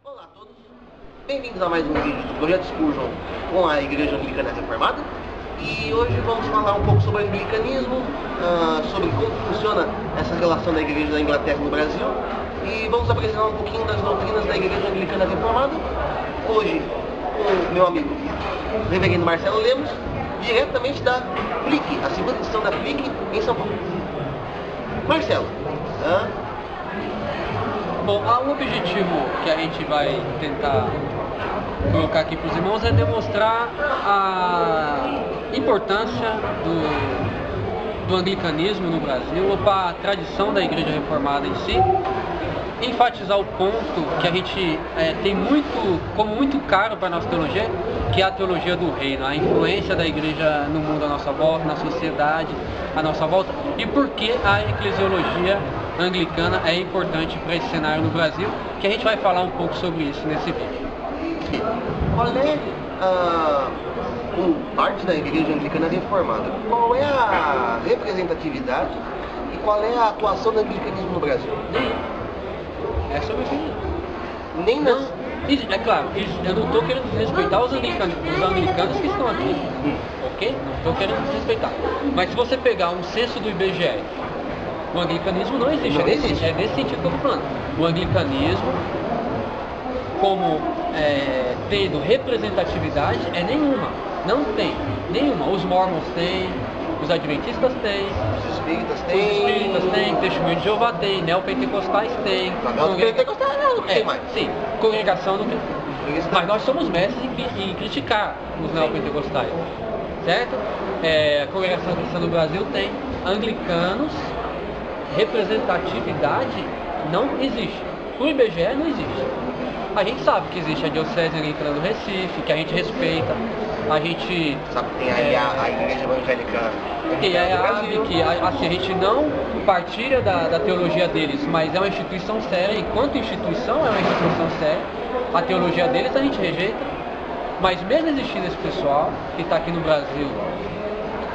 Olá a todos, bem-vindos a mais um vídeo do Projeto Spurgeon com a Igreja Anglicana Reformada. E hoje vamos falar um pouco sobre o anglicanismo, sobre como funciona essa relação da Igreja da Inglaterra no Brasil. E vamos apresentar um pouquinho das doutrinas da Igreja Anglicana Reformada. Hoje com o meu amigo Reverendo Marcelo Lemos, diretamente da FLIC, a segunda edição da FLIC em São Paulo. Marcelo, Bom, o objetivo que a gente vai tentar colocar aqui para os irmãos é demonstrar a importância do anglicanismo no Brasil, ou para a tradição da Igreja Reformada em si, enfatizar o ponto que a gente tem como muito caro para a nossa teologia, que é a teologia do reino, a influência da Igreja no mundo à nossa volta, na sociedade à nossa volta, e por que a eclesiologia anglicana é importante para esse cenário no Brasil, que a gente vai falar um pouco sobre isso nesse vídeo. Qual é, como parte da Igreja Anglicana Reformada, qual é a representatividade e qual é a atuação do anglicanismo no Brasil? É sobre isso. Nem nas... É claro, eu não estou querendo desrespeitar os anglicanos que estão aqui, ok? Não estou querendo desrespeitar. Mas se você pegar um censo do IBGE, o anglicanismo não existe. Não existe. É desse sentido que eu estou falando. O anglicanismo, como tendo representatividade, é nenhuma. Não tem nenhuma. Os mormons têm, os adventistas têm, Os espíritas têm, testemunho de Jeová tem, neopentecostais têm. Pentecostais não tem mais. Sim, congregação não tem. Mas nós somos mestres em criticar os neopentecostais, certo? A congregação cristã no Brasil tem. Anglicanos, representatividade não existe. O IBGE não existe. A gente sabe que existe a Diocese Anglicana do Recife, que a gente respeita. A gente sabe que tem aí a Igreja Evangélica que é a ABE, que assim, a gente não partilha da teologia deles, mas é uma instituição séria. Enquanto instituição é uma instituição séria, a teologia deles a gente rejeita. Mas mesmo existindo esse pessoal que está aqui no Brasil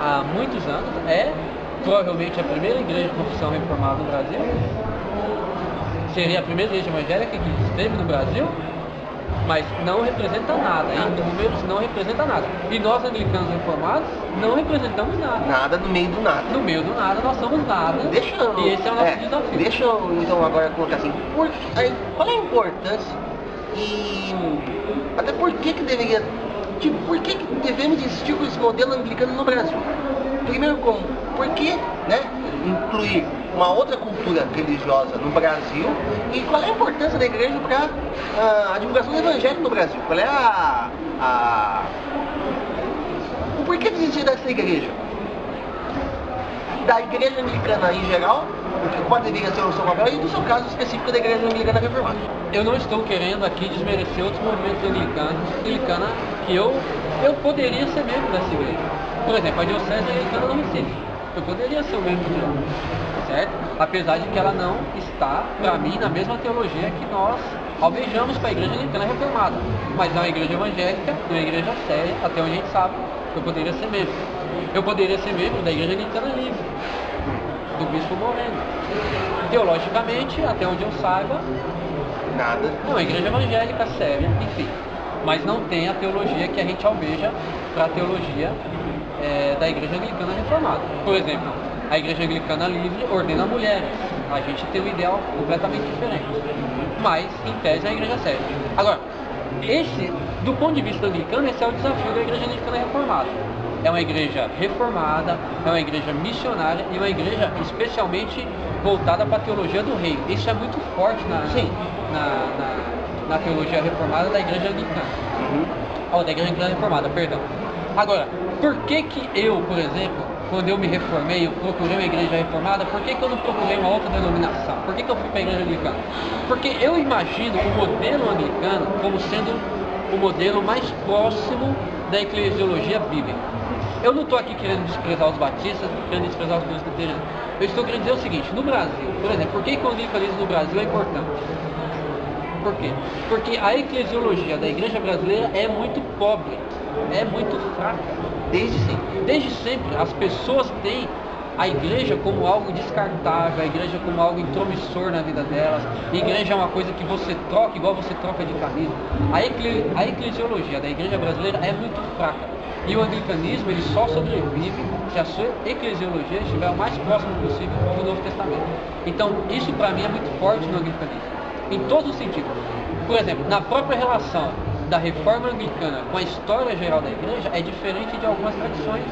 há muitos anos, provavelmente a primeira igreja de confissão reformada no Brasil, seria a primeira igreja evangélica que esteve no Brasil, mas não representa nada, em números não representa nada. E nós, anglicanos reformados, não representamos nada. Nada no meio do nada. No meio do nada, nós somos nada. E esse é o nosso desafio. Deixa eu então agora colocar assim, qual é a importância e até por que deveria, por que devemos insistir com esse modelo anglicano no Brasil? Primeiro, por que, né, incluir uma outra cultura religiosa no Brasil e qual é a importância da igreja para a divulgação do evangelho no Brasil? Qual é o porquê de existir dessa igreja? Da igreja anglicana em geral, o que pode vir a ser o seu papel e do seu caso específico da igreja anglicana reformada. Eu não estou querendo aqui desmerecer outros movimentos anglicana que eu poderia ser membro dessa igreja. Por exemplo, a Diocese Anglicana do Recife. Eu poderia ser um membro dela, certo? Apesar de que ela não está, para mim, na mesma teologia que nós almejamos para a Igreja Anglicana Reformada. Mas é uma igreja evangélica, uma igreja séria, até onde a gente sabe. Eu poderia ser membro. Eu poderia ser membro da Igreja Anglicana Livre, do Bispo Moreno. Teologicamente, até onde eu saiba, nada. É uma igreja evangélica séria, enfim. Mas não tem a teologia que a gente almeja para a teologia da Igreja Anglicana Reformada. Por exemplo, a Igreja Anglicana Livre ordena mulheres. A gente tem um ideal completamente diferente. Mas, em tese, é a igreja séria. Agora, do ponto de vista anglicano, esse é o desafio da Igreja Anglicana Reformada. É uma igreja reformada, é uma igreja missionária e uma igreja especialmente voltada para a teologia do reino. Isso é muito forte na teologia reformada da Igreja Anglicana. Da Igreja Anglicana Reformada, perdão. Agora, por que eu, por exemplo, quando eu me reformei, eu procurei uma igreja reformada, por que eu não procurei uma outra denominação? Por que eu fui para a Igreja Anglicana? Porque eu imagino o modelo anglicano como sendo o modelo mais próximo da eclesiologia bíblica. Eu não estou aqui querendo desprezar os batistas, querendo desprezar os presbiterianos. Eu estou querendo dizer o seguinte, no Brasil, por exemplo, por que o anglicanismo no Brasil é importante? Por quê? Porque a eclesiologia da igreja brasileira é muito pobre, é muito fraca. Desde sempre. Desde sempre, as pessoas têm a igreja como algo descartável, a igreja como algo intromissor na vida delas. A igreja é uma coisa que você troca, igual você troca de camisa. A eclesiologia da igreja brasileira é muito fraca. E o anglicanismo ele só sobrevive se a sua eclesiologia estiver o mais próximo possível do Novo Testamento. Então, isso para mim é muito forte no anglicanismo, em todos os sentidos. Por exemplo, na própria relação da reforma anglicana com a história geral da igreja é diferente de algumas tradições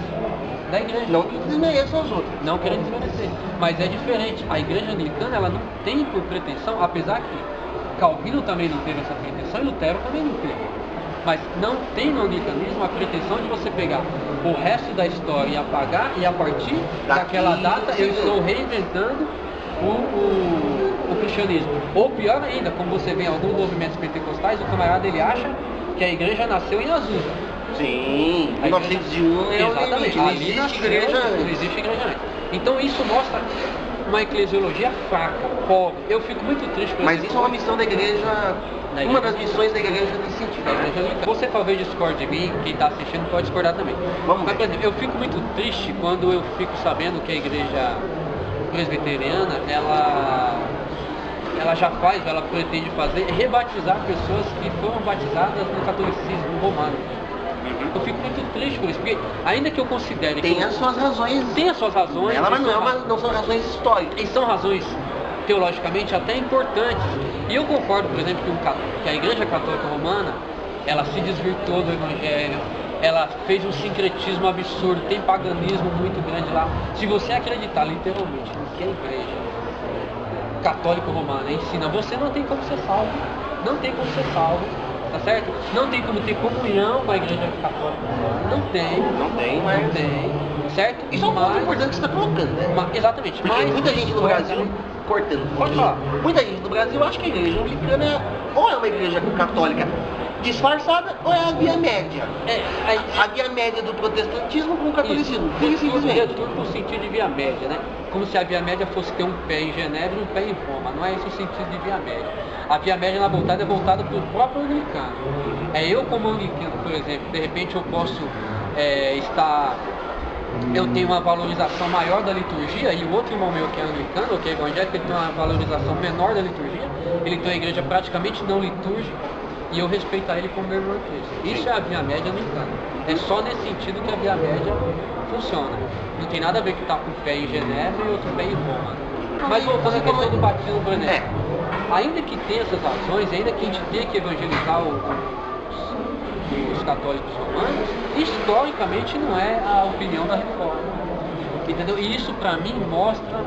da igreja. Não que desmereçam as outras. Não querendo desmerecer, mas é diferente. A igreja anglicana ela não tem por pretensão, apesar que Calvino também não teve essa pretensão e Lutero também não teve. Mas não tem no anglicanismo a pretensão de você pegar o resto da história e apagar, e a partir daquela data eu estou reinventando o cristianismo. Ou pior ainda, como você vê em alguns movimentos pentecostais, o camarada ele acha que a igreja nasceu em Azusa. Sim, em 1901 exatamente, não ali existe igreja antes. Não existe igreja antes. Então isso mostra uma eclesiologia fraca, pobre. Eu fico muito triste com isso. Mas isso é uma missão da igreja, uma das missões da igreja nesse sentido. Né? Você talvez discorde de mim, quem está assistindo pode discordar também. Vamos Mas, por exemplo, eu fico muito triste quando eu fico sabendo que a igreja presbiteriana, ela já faz, ela pretende fazer, rebatizar pessoas que foram batizadas no catolicismo romano. Eu fico muito triste com isso, porque ainda que eu considere tem as suas razões. Tem as suas razões. Ela não são razões históricas. E são razões teologicamente até importantes. E eu concordo, por exemplo, que a Igreja Católica Romana, ela se desvirtuou do Evangelho, ela fez um sincretismo absurdo, tem paganismo muito grande lá. Se você acreditar literalmente no que a Igreja Católica Romana ensina, você não tem como ser salvo. Não tem como ser salvo. Tá certo? Não tem como ter comunhão com a Igreja Católica Romana. Não tem, certo? Isso é um ponto importante que você está colocando, né? Exatamente. Porque muita gente no Brasil, cortando. Pode falar. Muita gente no Brasil acha que a igreja anglicana ou é uma igreja católica disfarçada ou é a via média. A via média do protestantismo com o catolicismo. É duplo sentido de via média, né? Como se a via média fosse ter um pé em Genebra e um pé em Roma. Não é esse o sentido de via média. A via média na voltada é voltada para o próprio anglicano. Eu como anglicano, por exemplo, de repente eu posso eu tenho uma valorização maior da liturgia, e o outro irmão meu que é anglicano, ou que é evangélico, ele tem uma valorização menor da liturgia, ele tem uma igreja praticamente não litúrgica, e eu respeitar ele como meu irmão em Cristo. Isso é a via média anglicana. É só nesse sentido que a via média funciona. Não tem nada a ver que está com o pé em Genebra e outro pé em Roma. Mas voltando à questão do batismo, por exemplo, ainda que tenha essas razões, ainda que a gente tenha que evangelizar os católicos romanos, historicamente não é a opinião da reforma. Entendeu? E isso para mim mostra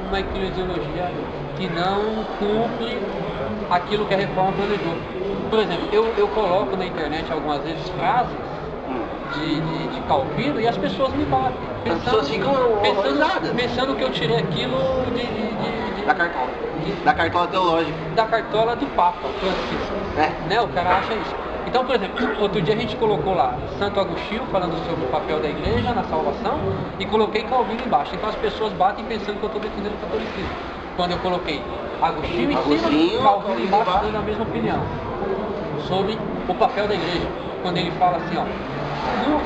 uma eclesiologia que não cumpre aquilo que a reforma planejou. Por exemplo, eu coloco na internet algumas vezes frases de Calvino e as pessoas me batem. As pessoas ficam horrorizadas. Pensando que eu tirei aquilo da cartola. Da cartola teológica. Da cartola do Papa Francisco. Né? O cara acha isso. Então, por exemplo, outro dia a gente colocou lá Santo Agostinho falando sobre o papel da igreja na salvação e coloquei Calvino embaixo. Então as pessoas batem pensando que eu estou defendendo o catolicismo. Quando eu coloquei Agostinho em cima, Calvino embaixo dando a mesma opinião sobre o papel da igreja. Quando ele fala assim, ó,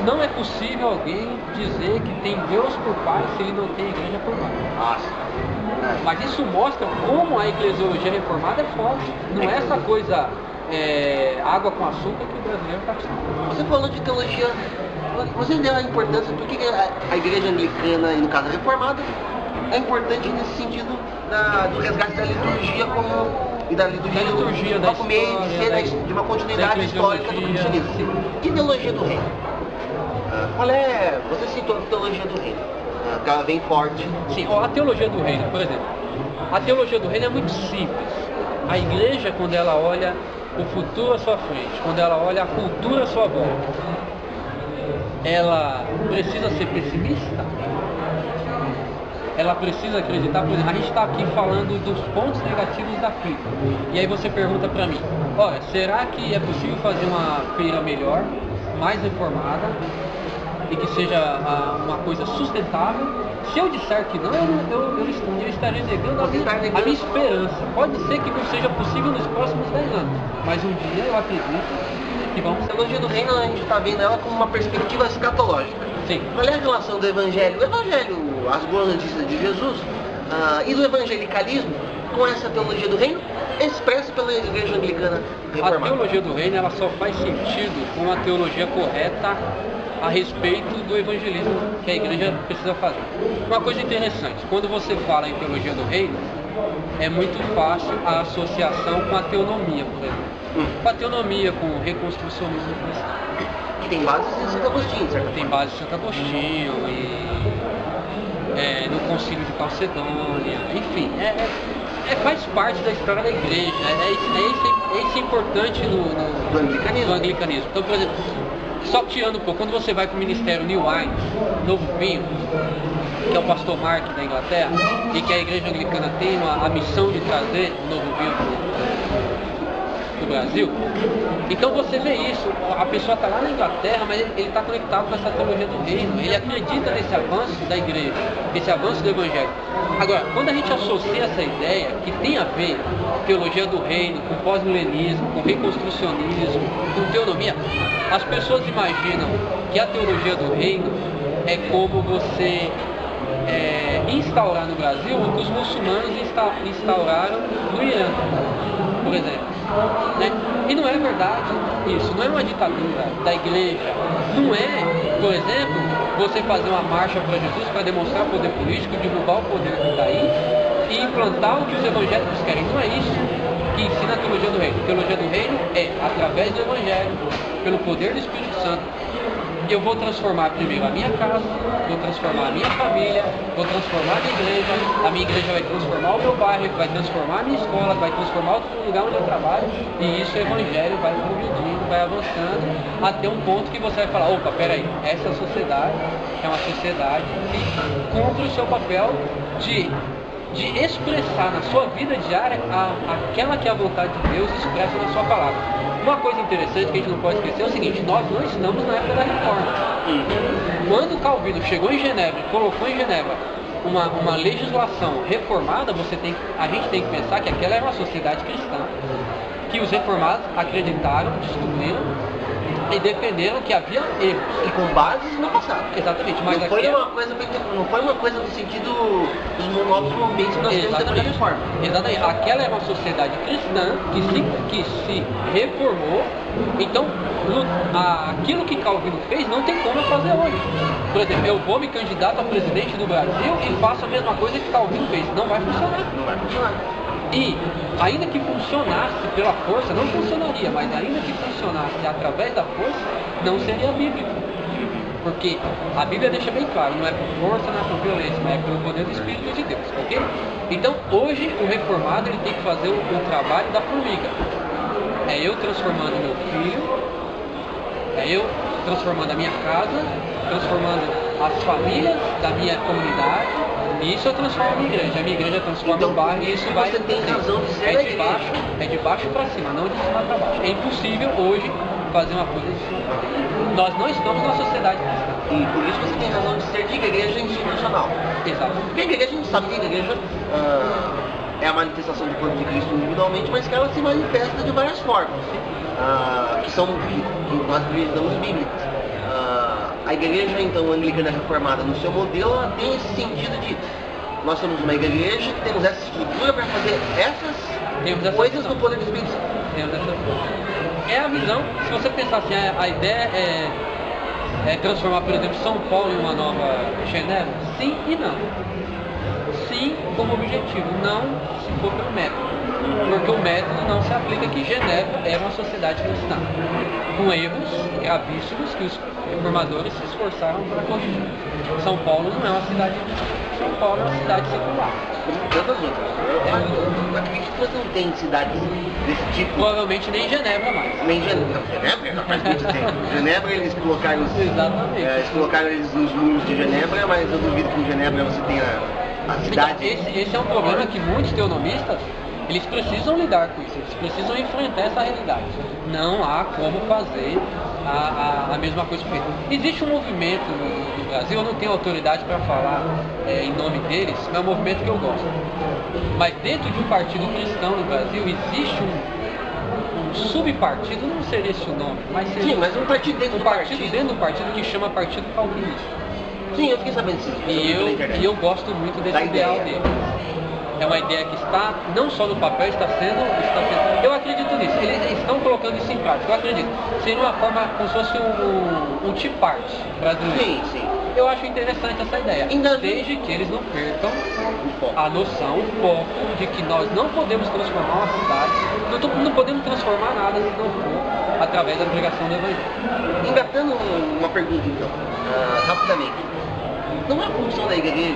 não é possível alguém dizer que tem Deus por pai se ele não tem igreja por mãe. Nossa. Mas isso mostra como a eclesiologia reformada é forte. Não é essa coisa água com açúcar que o brasileiro está acostumado. Você falou de teologia, você deu a importância, por que a igreja anglicana, e no caso a reformada, é importante nesse sentido do resgate da liturgia e da liturgia da como meio de ser de uma continuidade histórica do cristianismo. Que teologia do reino? Você citou a teologia do reino, que ela vem forte. Sim, a teologia do reino, por exemplo, a teologia do reino é muito simples. A igreja, quando ela olha o futuro à sua frente, quando ela olha a cultura à sua volta, ela precisa ser pessimista? Ela precisa acreditar? Por exemplo, a gente está aqui falando dos pontos negativos da feira. E aí você pergunta para mim, olha, será que é possível fazer uma feira melhor, mais reformada, e que seja uma coisa sustentável? Se eu disser que não, eu estaria negando a minha esperança. Pode ser que não seja possível nos próximos 10 anos, mas um dia eu acredito que vamos... A teologia do reino, a gente está vendo ela como uma perspectiva escatológica. Sim. Qual é a relação do Evangelho, as boas notícias de Jesus, e do evangelicalismo com essa teologia do reino expressa pela Igreja Anglicana Reformada? A teologia do reino ela só faz sentido com a teologia correta a respeito do evangelismo que a igreja precisa fazer. Uma coisa interessante, quando você fala em teologia do reino, é muito fácil a associação com a teonomia, por exemplo. Com a teonomia, com o reconstrucionismo cristão. Que tem base em Santo Agostinho, certo? Tem base em Santo Agostinho e no Concílio de Calcedônia, enfim, faz parte da história da igreja, isso é importante do anglicanismo. Então, por exemplo, só tirando um pouco, quando você vai para o ministério New Wine, Novo Vinho, que é o pastor Mark da Inglaterra, e que a igreja anglicana tem a missão de trazer Novo Vinho para o Brasil, então você vê isso, a pessoa está lá na Inglaterra, mas ele está conectado com essa teologia do reino, ele acredita nesse avanço da igreja, esse avanço do evangelho. Agora, quando a gente associa essa ideia, que tem a ver teologia do reino, com pós-milenismo, com reconstrucionismo, com teonomia, as pessoas imaginam que a teologia do reino é como você instaurar no Brasil o que os muçulmanos instauraram no Irã, por exemplo. Né? E não é verdade isso, não é uma ditadura da igreja, não é, por exemplo, você fazer uma marcha para Jesus para demonstrar o poder político, derrubar o poder que está aí e implantar o que os evangélicos querem. Não é isso que ensina a teologia do reino. A teologia do reino é, através do evangelho, pelo poder do Espírito Santo, eu vou transformar primeiro a minha casa, vou transformar a minha família, vou transformar a minha igreja vai transformar o meu bairro, vai transformar a minha escola, vai transformar o lugar onde eu trabalho, e isso o evangelho vai progredindo, vai avançando, até um ponto que você vai falar, opa, peraí, essa sociedade é uma sociedade que cumpre o seu papel de expressar na sua vida diária aquela que é a vontade de Deus expressa na sua palavra. Uma coisa interessante que a gente não pode esquecer é o seguinte, nós não estamos na época da reforma. Quando Calvino chegou em Genebra e colocou em Genebra uma legislação reformada, a gente tem que pensar que aquela era uma sociedade cristã, que os reformados acreditaram, descobriram e defenderam que havia erros. E com bases no passado. Exatamente. Mas não foi uma coisa no sentido dos novos momentos que nós temos depois da reforma. Exatamente. Aquela é uma sociedade cristã que se reformou. Então, aquilo que Calvino fez não tem como eu fazer hoje. Por exemplo, eu vou me candidato a presidente do Brasil e faço a mesma coisa que Calvino fez. Não vai funcionar. Não vai funcionar. E, ainda que funcionasse pela força, não funcionaria, mas ainda que funcionasse através da força, não seria bíblico. Porque a Bíblia deixa bem claro, não é por força, não é por violência, mas é pelo poder do Espírito de Deus, ok? Então, hoje, o reformado ele tem que fazer o trabalho da formiga. É eu transformando meu filho, é eu transformando a minha casa, transformando as famílias da minha comunidade, e isso eu transformo a minha igreja transforma o bairro, e isso vai... Você tem razão de ser é de baixo para cima, não de cima para baixo. É impossível hoje fazer uma coisa de cima para baixo. Nós não estamos na sociedade cristã. E por isso você tem razão de ser de igreja institucional. Exato. Porque a igreja, a gente sabe que a igreja é a manifestação do corpo de Cristo individualmente, mas que ela se manifesta de várias formas, que nós acreditamos bíblicas. A igreja, então, anglicana reformada, no seu modelo, ela tem esse sentido de nós somos uma igreja que temos essa estrutura para fazer essas coisas no poder do Espírito Santo. É a visão, se você pensar assim, a ideia é transformar, por exemplo, São Paulo em uma nova Genebra? Sim e não. Sim como objetivo, não se for pelo método. Porque o método não se aplica aqui. Genebra é uma sociedade cristã, com erros gravíssimos que os reformadores se esforçaram para corrigir. São Paulo não é uma cidade cristã. São Paulo é uma cidade secular. Como tantas outras. Eu acredito que não tem cidades desse tipo. Provavelmente nem Genebra mais. Nem Genebra. Genebra já faz muito tempo. Genebra eles colocaram eles colocaram eles nos muros de Genebra, mas eu duvido que em Genebra você tenha a cidade. Então, esse é um problema que muitos teonomistas eles precisam lidar com isso, eles precisam enfrentar essa realidade. Não há como fazer a mesma coisa feita. Existe um movimento no Brasil, eu não tenho autoridade para falar em nome deles, mas é um movimento que eu gosto. Mas dentro de um partido cristão no Brasil existe um subpartido, não seria esse o nome, mas seria Sim, mas um partido dentro um do partido partido. dentro do partido que chama Partido Calvinista. Sim, eu fiquei sabendo sim. E eu gosto muito desse Da ideal ideia. dele. É uma ideia que está, não só no papel, está sendo. Eu acredito nisso. Eles estão colocando isso em prática. Eu acredito. Seria uma forma, como se fosse um Tea Party brasileiro. Sim, sim. Eu acho interessante essa ideia. Ainda- Desde que eles não percam O foco. a noção, o foco de que nós não podemos transformar uma cidade, não podemos transformar nada se não for através da pregação do Evangelho. Engatando uma pergunta então, rapidamente. Não é função da igreja,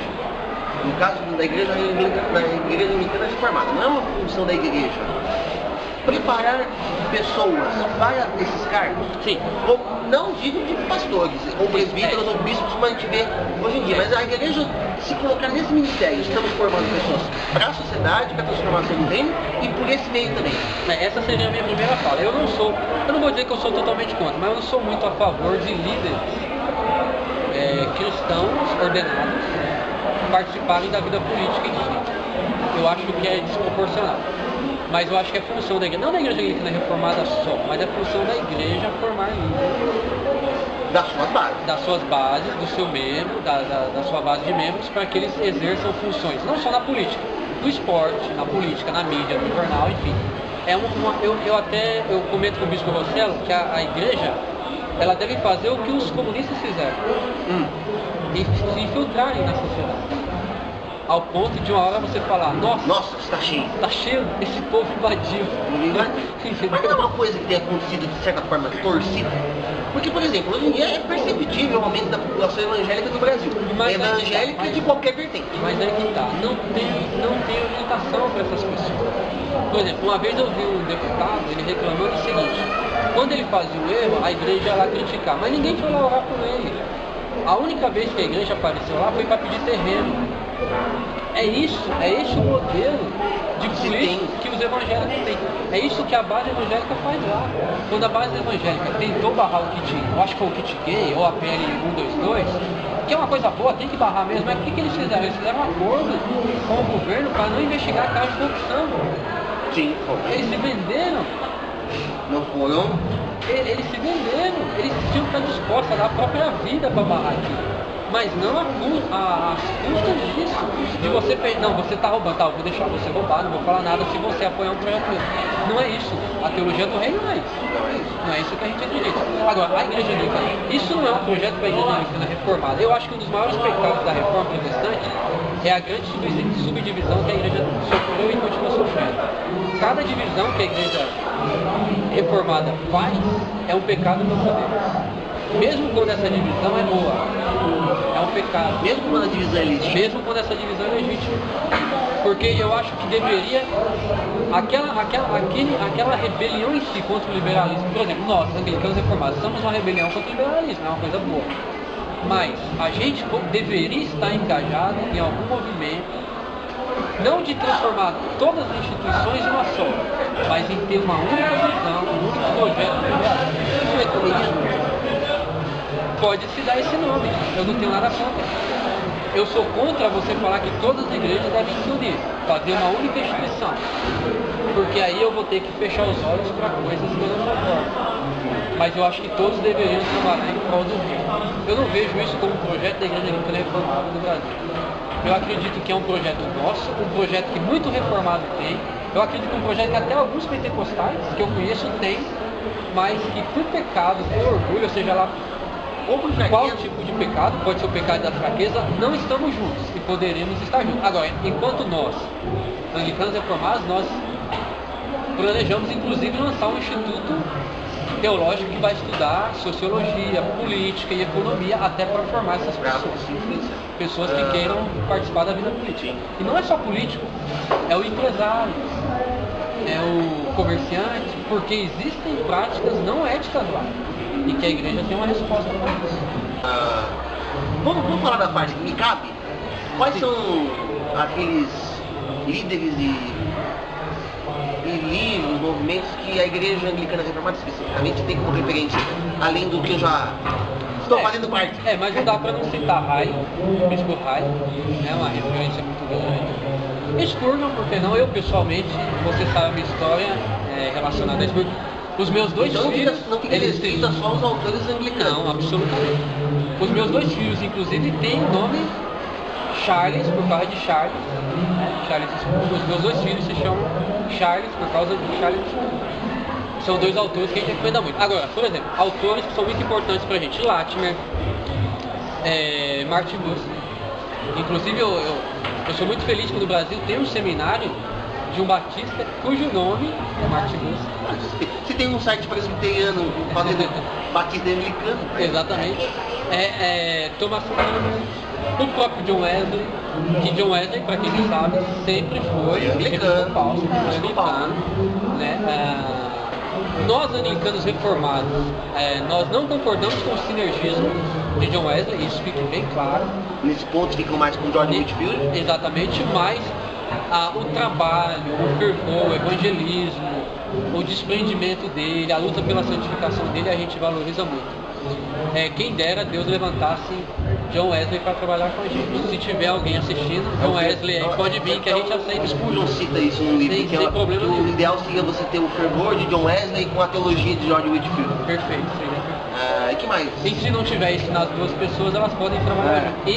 no caso da igreja anglicana reformada, não é uma função da igreja preparar pessoas para esses cargos? Sim. Ou, não digo de pastores, ou presbíteros, ou bispos, como a gente vê hoje em dia, mas a igreja se colocar nesse ministério, estamos formando pessoas para a sociedade, para a transformação do reino e por esse meio também. Essa seria a minha primeira fala. Eu não vou dizer que eu sou totalmente contra, mas eu não sou muito a favor de líderes cristãos ordenados participarem da vida política em si. Eu acho que é desproporcional. Mas eu acho que é função da igreja, não da igreja anglicana reformada só, mas é função da igreja formar líderes Das suas bases. das suas bases, do seu membro, da sua base de membros, para que eles exerçam funções, não só na política, no esporte, na política, na mídia, no jornal, enfim. Eu comento com o bispo Rossello que a igreja, ela deve fazer o que os comunistas fizeram, e se infiltrarem na sociedade. Ao ponto de uma hora você falar, Nossa, está cheio. tá cheio, esse povo invadiu. Mas não é uma coisa que tem acontecido de certa forma torcida? Porque, por exemplo, hoje em dia é perceptível o aumento da população evangélica do Brasil. Mas Evangélica de qualquer vertente. Mas aí que tá, não tem orientação para essas pessoas. Por exemplo, uma vez eu vi um deputado, ele reclamando o seguinte: quando ele fazia um erro, a igreja ia lá criticar, mas ninguém foi lá orar por ele. A única vez que a igreja apareceu lá foi para pedir terreno. É esse o modelo de político que os evangélicos têm. É isso que a base evangélica faz lá. Quando a base evangélica tentou barrar o kit, eu acho que foi o kit gay ou a PL 122, que é uma coisa boa, tem que barrar mesmo, mas o que eles fizeram? Eles fizeram um acordo com o governo para não investigar casos de corrupção. Sim, Eles se venderam. não foram. Eles se venderam, eles tinham que estar dispostos a dar a própria vida para barrar aquilo. Mas não às custas disso. De você não, você está roubando, tá, eu vou deixar você roubar, não vou falar nada se você apoiar um projeto meu. Não é isso. A teologia do reino não é isso. Não é isso que a gente acredita. Agora, a igreja anglicana, isso não é um projeto para a igreja anglicana reformada. Eu acho que um dos maiores pecados da reforma protestante é a grande subdivisão que a igreja sofreu e continua sofrendo. Cada divisão que a igreja reformada faz é um pecado contra Deus. Mesmo quando essa divisão é boa, é um pecado. Mesmo quando a divisão é legítima. Mesmo quando essa divisão é legítima. Porque eu acho que deveria. Aquela rebelião em si contra o liberalismo. Por exemplo, nós, anglicanos reformados, somos uma rebelião contra o liberalismo, é uma coisa boa. Mas a gente deveria estar engajado em algum movimento, não de transformar todas as instituições em uma só, mas em ter uma única visão, um único projeto liberalista. Isso é comunismo. Pode se dar esse nome, eu não tenho nada contra. Eu sou contra você falar que todas as igrejas devem se unir, fazer uma única instituição, porque aí eu vou ter que fechar os olhos para coisas que eu não concordo. Mas eu acho que todos deveriam trabalhar em prol do reino. Eu não vejo isso como um projeto da Igreja Anglicana Reformada do Brasil. Eu acredito que é um projeto nosso, um projeto que muito reformado tem. Eu acredito que é um projeto que até alguns pentecostais que eu conheço têm, mas que por pecado, por orgulho, ou seja lá, ou por qual tipo de pecado, pode ser o pecado da fraqueza, não estamos juntos e poderemos estar juntos. Agora, enquanto nós, anglicanos reformados, nós planejamos inclusive lançar um instituto teológico que vai estudar sociologia, política e economia até para formar essas pessoas que queiram participar da vida política. E não é só político, é o empresário, é o comerciante, porque existem práticas não éticas lá e que a igreja tem uma resposta para isso. Vamos falar da parte que me cabe? Quais são aqueles líderes e livros, movimentos que a Igreja Anglicana Reformada especificamente tem como referência, além do que eu já estou fazendo parte? Mas não dá para não citar Riley, o bispo Riley, é uma referência muito grande. Spurgeon, por que não? Eu pessoalmente, você sabe a minha história, relacionado a isso. Os meus dois Então filhos, não fica eles têm... restrito só aos autores anglicanos. Não, absolutamente. Os meus dois filhos, inclusive, têm o nome Charles, por causa de Charles. Charles, os meus dois filhos se chamam Charles por causa de Charles. São dois autores que a gente recomenda muito. Agora, por exemplo, autores que são muito importantes pra gente: Latimer, Martin Bucer. Inclusive, eu sou muito feliz que no Brasil tem um seminário de um batista cujo nome é Martin Bucer. Se tem um site presbiteriano fazendo batista anglicano. Exatamente. Thomas Cranmer, o próprio John Wesley, que John Wesley, para quem não sabe, sempre foi anglicano, né? Nós anglicanos reformados, nós não concordamos com o sinergismo de John Wesley, isso fica bem claro. Nesse ponto ficam mais com George Whitefield. Exatamente, mas o trabalho, o fervor, o evangelismo, o desprendimento dele, a luta pela santificação dele, a gente valoriza muito. Quem dera Deus levantasse John Wesley para trabalhar com a gente. Se tiver alguém assistindo, John Wesley aí pode vir, que a gente aceita. Spurgeon cita isso no livro, sem problema nenhum. O ideal seria você ter o fervor de John Wesley com a teologia de George Whitefield. Perfeito, seria perfeito. E que mais? E se não tiver isso nas duas pessoas, elas podem trabalhar junto.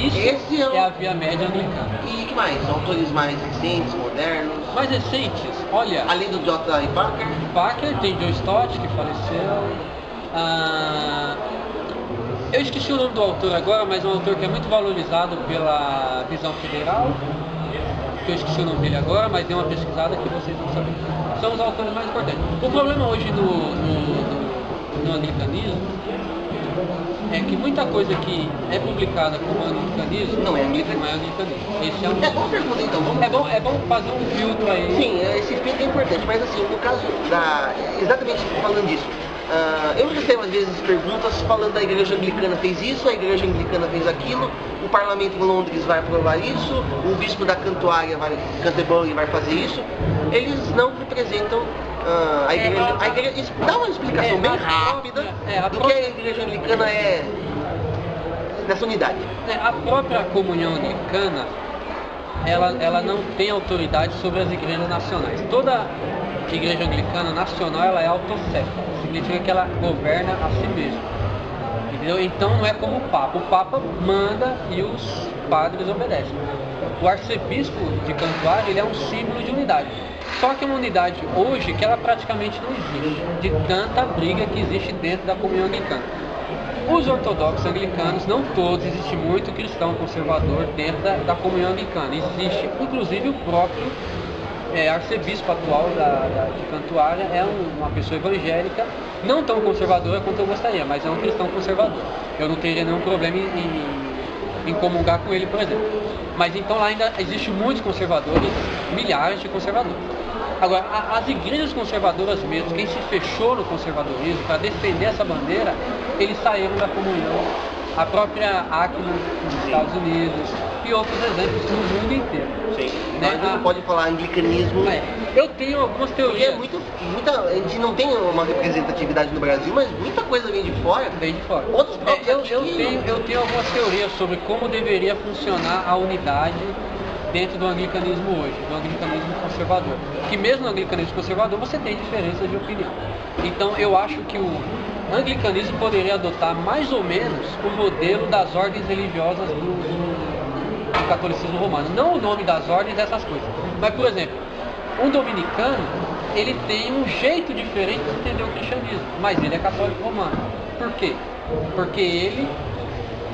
Esse é a via média anglicana. E que mais? Autores mais recentes, modernos? Mais recentes, olha... Além do J. Parker? Parker, tem John Stott, que faleceu. Eu esqueci o nome do autor agora, mas é um autor que é muito valorizado pela visão federal. Eu esqueci o nome dele agora, mas dei uma pesquisada que vocês vão saber. São os autores mais importantes. O problema hoje no anglicanismo é que muita coisa que é publicada como anglicanismo não é anglicanismo. Esse é boa pergunta, então. É bom fazer um filtro aí. Sim, esse filtro é importante, mas assim, no caso exatamente falando disso, eu recebo às vezes perguntas falando da igreja anglicana fez isso, a igreja anglicana fez aquilo, o parlamento em Londres vai aprovar isso, o bispo da Canterbury vai fazer isso. Eles não representam a igreja. Isso dá uma explicação bem rápida do que a igreja anglicana é nessa unidade. A própria comunhão anglicana, ela não tem autoridade sobre as igrejas nacionais. Toda igreja anglicana nacional, ela é autocéfala, significa que ela governa a si mesma, entendeu? Então não é como o Papa manda e os padres obedecem. O arcebispo de Cantuária, ele é um símbolo de unidade, só que é uma unidade hoje que ela praticamente não existe, de tanta briga que existe dentro da comunhão anglicana. Os ortodoxos anglicanos, não todos, existe muito cristão conservador dentro da comunhão anglicana, existe inclusive o próprio arcebispo atual de Cantuária, é uma pessoa evangélica, não tão conservadora quanto eu gostaria, mas é um cristão conservador. Eu não teria nenhum problema em comungar com ele, por exemplo. Mas então lá ainda existe muitos conservadores, milhares de conservadores. Agora, as igrejas conservadoras mesmo, quem se fechou no conservadorismo para defender essa bandeira, eles saíram da comunhão. A própria ACNUR nos Estados Unidos e outros exemplos no mundo inteiro. Sim. Né? Então, não pode falar anglicanismo. Eu tenho algumas teorias. A gente não tem uma representatividade no Brasil, mas muita coisa vem de fora. Vem de fora. Outros eu tenho algumas teorias sobre como deveria funcionar a unidade dentro do anglicanismo hoje, do anglicanismo conservador. Que mesmo no anglicanismo conservador você tem diferenças de opinião. Então eu acho que o anglicanismo poderia adotar mais ou menos o modelo das ordens religiosas do catolicismo romano. Não o nome das ordens, essas coisas. Mas, por exemplo, um dominicano, ele tem um jeito diferente de entender o cristianismo, mas ele é católico romano. Por quê? Porque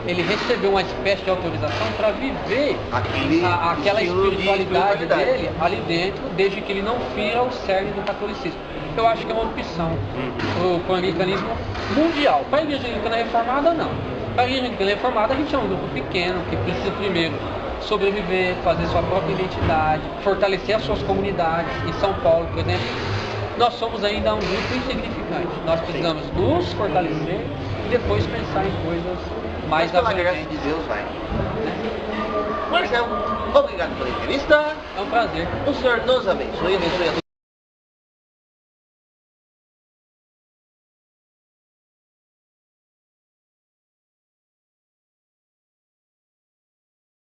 ele recebeu uma espécie de autorização para viver aquela espiritualidade dele ali dentro, desde que ele não fira o cerne do catolicismo. Eu acho que é uma opção para o anglicanismo mundial. Para a igreja anglicana reformada, não. Para a igreja anglicana reformada, a gente é um grupo pequeno que precisa primeiro sobreviver, fazer sua própria identidade, fortalecer as suas comunidades. Em São Paulo, por exemplo, nós somos ainda um grupo insignificante. Nós precisamos nos fortalecer e depois pensar em coisas mais pela graça de Deus, vai. Marcelo, obrigado pela entrevista. É um prazer. O Senhor nos abençoe a todos.